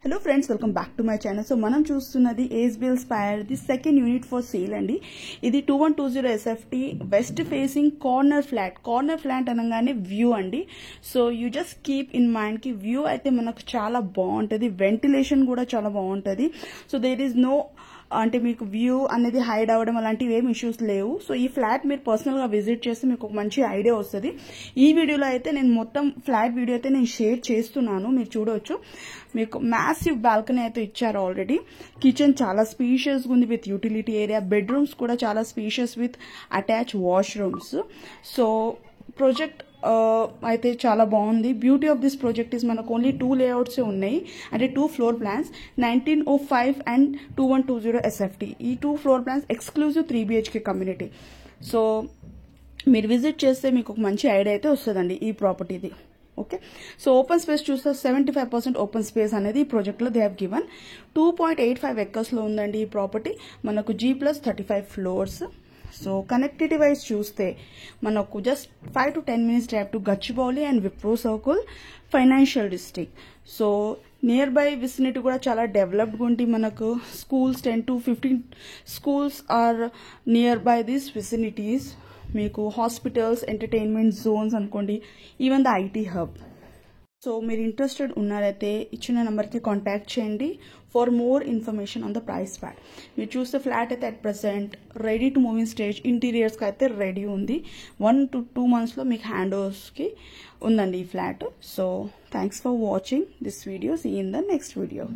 Hello friends, welcome back to my channel. So మనం చూస్తున్నది ASBL Spire the second unit for sale అండి. ఇది 2120 SFT west facing corner flat అనగానే view అండి. So you just keep in mind కి view అయితే మనకు చాలా బాగుంటది, వెంటిలేషన్ కూడా చాలా బాగుంటది. సో దేర్ ఈస్ నో అంటే మీకు వ్యూ అనేది హైడ్ అవ్వడం అలాంటివి ఏం ఇష్యూస్ లేవు. సో ఈ ఫ్లాట్ మీరు పర్సనల్ గా విజిట్ చేస్తే మీకు ఒక మంచి ఐడియా వస్తుంది. ఈ వీడియోలో అయితే నేను మొత్తం ఫ్లాట్ వీడియో అయితే నేను షేర్ చేస్తున్నాను, మీరు చూడవచ్చు. మీకు మ్యాసివ్ బాల్కనీ అయితే ఇచ్చారు ఆల్రెడీ. కిచెన్ చాలా స్పీషియస్ ఉంది విత్ యూటిలిటీ ఏరియా. బెడ్రూమ్స్ కూడా చాలా spacious with attach washrooms. So project అయితే చాలా బాగుంది. Beauty of this project is మనకు ఓన్లీ 2 లేఅవుట్స్ ఉన్నాయి, అంటే 2 ఫ్లోర్ ప్లాన్స్ 1905 అండ్ 2120 SFT. ఈ 2 floor plans exclusive 3 BHK community. So మీరు విజిట్ చేస్తే మీకు ఒక మంచి ఐడియా అయితే వస్తుందండి ఈ ప్రాపర్టీది. ఓకే, సో ఓపెన్ స్పేస్ చూస్తే 75% ఓపెన్ స్పేస్ అనేది ఈ ప్రాజెక్ట్లో దే హ్యావ్ గివన్. 2.85 ఎకర్స్లో ఉందండి ఈ ప్రాపర్టీ. మనకు G+35 floors. So connectivity wise చూస్తే మనకు just 5 to 10 minutes drive to Gachibowli and Wipro circle, financial district. So nearby vicinity కూడా చాలా డెవలప్డ్గా ఉంది. మనకు schools 10 to 15 schools are nearby బై దీస్ విసినిటీస్. మీకు హాస్పిటల్స్, ఎంటర్టైన్మెంట్ జోన్స్ అనుకోండి, even the IT hub. So మీరు ఇంట్రెస్టెడ్ ఉన్నారైతే ఇచ్చిన నెంబర్కి కాంటాక్ట్ చేయండి for more information on the price pad. మీరు చూస్తే ఫ్లాట్ అయితే at present ready to moving stage, ఇంటీరియర్స్కి అయితే రెడీ ఉంది. 1 to 2 monthsలో మీకు హ్యాండ్ ఓవర్స్కి ఉందండి ఈ flat. So thanks for watching this video. See in the next video.